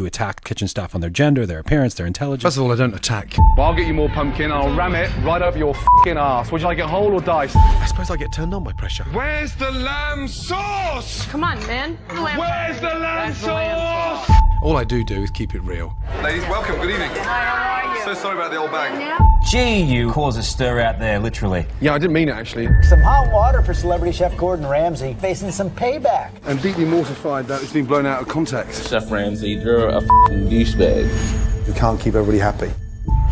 who attack kitchen staff on their gender, their appearance, their intelligence. First of all, I don't attack. Well, I'll get you more pumpkin, I'll ram it right over your f***ing ass. Would you like it whole or diced? I suppose I get turned on by pressure. Where's the lamb sauce? Come on, man. Where's the lamb sauce? All I do is keep it real. Ladies, welcome, good evening. Hi, how are you? So sorry about the old bag. Gee, you cause a stir out there, literally. Yeah, I didn't mean it, actually. Some hot water for celebrity chef Gordon Ramsay, facing some payback. I'm deeply mortified that it's been blown out of context. Chef Ramsay, you're a f***ing douchebag. You can't keep everybody happy.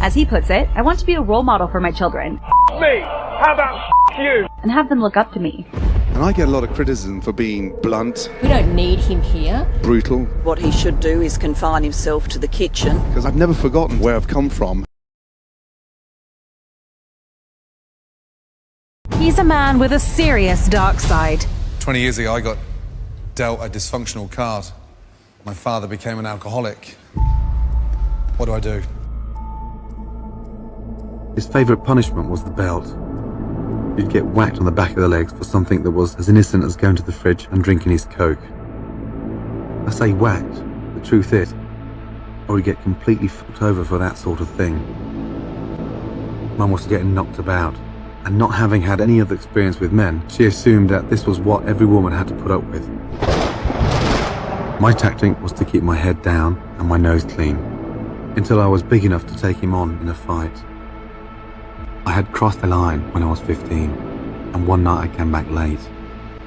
As he puts it, I want to be a role model for my children. Me? How about you? And have them look up to me. And I get a lot of criticism for being blunt. We don't need him here. Brutal. What he should do is confine himself to the kitchen. Because I've never forgotten where I've come from. He's a man with a serious dark side. 20 years ago, I got dealt a dysfunctional card. My father became an alcoholic. What do I do? His favourite punishment was the belt. He'd get whacked on the back of the legs for something that was as innocent as going to the fridge and drinking his Coke. I say whacked, the truth is, I would get completely fucked over for that sort of thing. Mum was getting knocked about, and not having had any other experience with men, she assumed that this was what every woman had to put up with. My tactic was to keep my head down and my nose clean, until I was big enough to take him on in a fight. I had crossed the line when I was 15, and one night I came back late.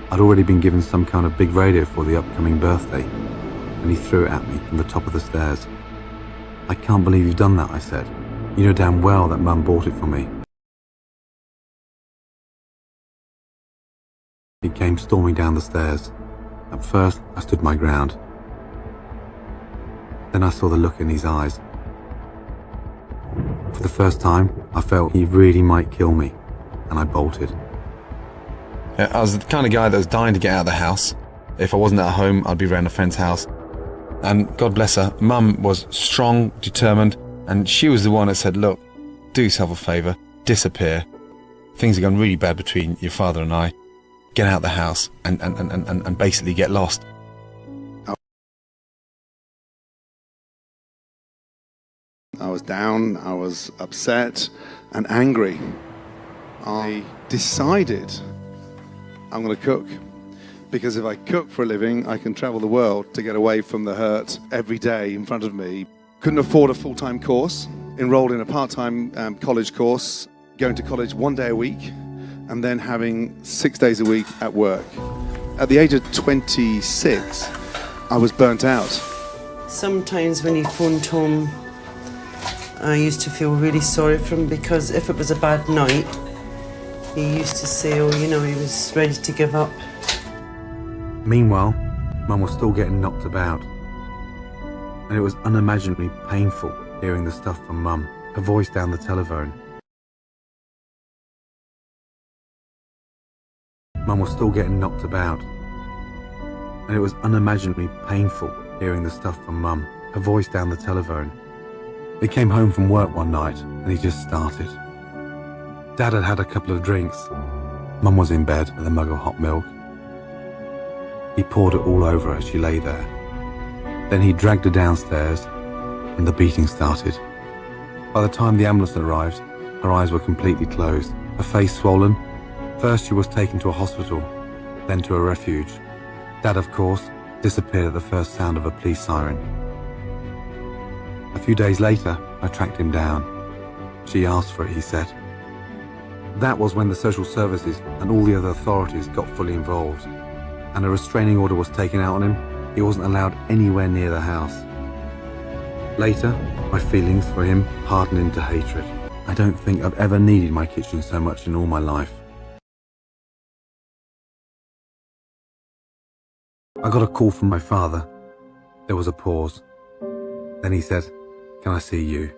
I'd already been given some kind of big radio for the upcoming birthday, and he threw it at me from the top of the stairs. "I can't believe you've done that," I said. "You know damn well that Mum bought it for me." He came storming down the stairs. At first, I stood my ground. Then I saw the look in his eyes. For the first time, I felt he really might kill me, and I bolted. I was the kind of guy that was dying to get out of the house. If I wasn't at home, I'd be around a friend's house. And God bless her, Mum was strong, determined, and she was the one that said, "Look, do yourself a favour, disappear. Things have gone really bad between your father and I. Get out of the house and basically get lost." I was down, I was upset and angry. I decided I'm going to cook. Because if I cook for a living, I can travel the world to get away from the hurt every day in front of me. Couldn't afford a full-time course, enrolled in a part-time college course, going to college 1 day a week, and then having 6 days a week at work. At the age of 26, I was burnt out. Sometimes when he phoned home, I used to feel really sorry for him, because if it was a bad night, he used to say, oh, you know, he was ready to give up. Meanwhile, Mum was still getting knocked about, and it was unimaginably painful hearing the stuff from Mum, her voice down the telephone. Mum was still getting knocked about, and it was unimaginably painful hearing the stuff from Mum, her voice down the telephone. He came home from work one night, and he just started. Dad had had a couple of drinks. Mum was in bed with a mug of hot milk. He poured it all over her as she lay there. Then he dragged her downstairs, and the beating started. By the time the ambulance arrived, her eyes were completely closed, her face swollen. First she was taken to a hospital, then to a refuge. Dad, of course, disappeared at the first sound of a police siren. A few days later, I tracked him down. She asked for it, he said. That was when the social services and all the other authorities got fully involved, and a restraining order was taken out on him. He wasn't allowed anywhere near the house. Later, my feelings for him hardened into hatred. I don't think I've ever needed my kitchen so much in all my life. I got a call from my father. There was a pause. Then he said, "Can I see you?"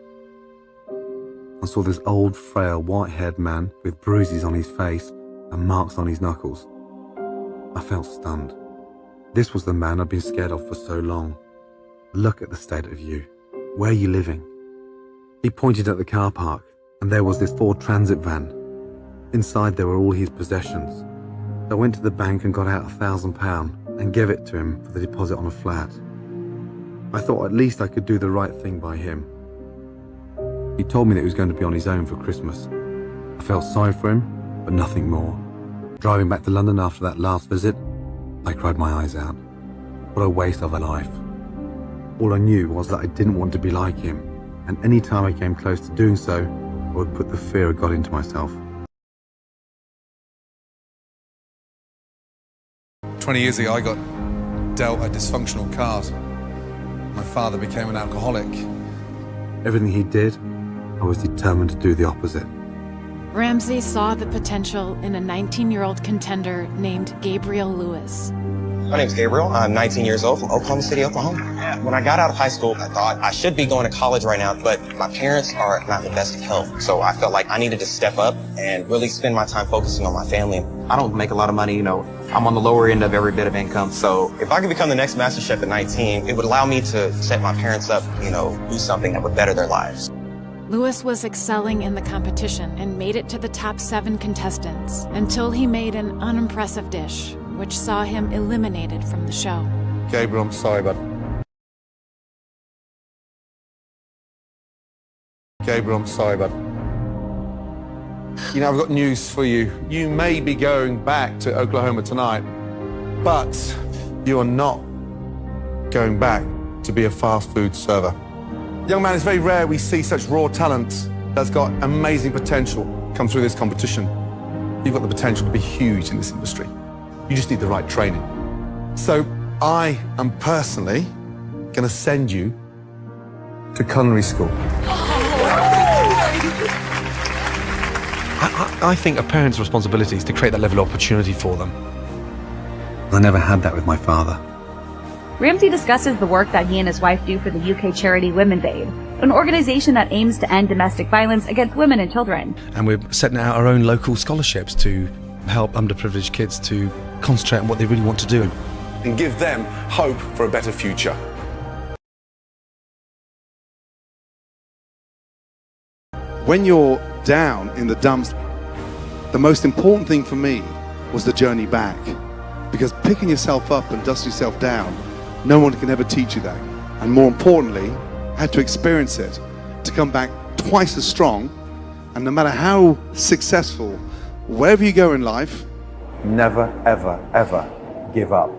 I saw this old, frail, white-haired man with bruises on his face and marks on his knuckles. I felt stunned. This was the man I'd been scared of for so long. "Look at the state of you. Where are you living?" He pointed at the car park, and there was this Ford Transit van. Inside there were all his possessions. I went to the bank and got out £1,000 and gave it to him for the deposit on a flat. I thought at least I could do the right thing by him. He told me that he was going to be on his own for Christmas. I felt sorry for him, but nothing more. Driving back to London after that last visit, I cried my eyes out. What a waste of a life. All I knew was that I didn't want to be like him, and any time I came close to doing so, I would put the fear of God into myself. 20 years ago, I got dealt a dysfunctional card. My father became an alcoholic. Everything he did, I was determined to do the opposite. Ramsay saw the potential in a 19-year-old contender named Gabriel Lewis. My name's Gabriel. I'm 19 years old from Oklahoma City, Oklahoma. When I got out of high school, I thought I should be going to college right now, but my parents are not the best of health. So I felt like I needed to step up and really spend my time focusing on my family. I don't make a lot of money, I'm on the lower end of every bit of income. So if I could become the next master chef at 19, it would allow me to set my parents up, do something that would better their lives. Lewis was excelling in the competition and made it to the top 7 contestants until he made an unimpressive dish, which saw him eliminated from the show. Gabriel, I'm sorry, bud. Gabriel, I'm sorry, bud. I've got news for you. You may be going back to Oklahoma tonight, but you are not going back to be a fast food server. Young man, it's very rare we see such raw talent that's got amazing potential come through this competition. You've got the potential to be huge in this industry. You just need the right training. So I am personally going to send you to culinary school. I think a parent's responsibility is to create that level of opportunity for them. I never had that with my father. Ramsay discusses the work that he and his wife do for the UK charity Women's Aid, an organization that aims to end domestic violence against women and children. And we're setting out our own local scholarships to help underprivileged kids to concentrate on what they really want to do. And give them hope for a better future. When you're down in the dumps, the most important thing for me was the journey back. Because picking yourself up and dusting yourself down, no one can ever teach you that. And more importantly, I had to experience it to come back twice as strong. And no matter how successful, wherever you go in life, never, ever, ever give up.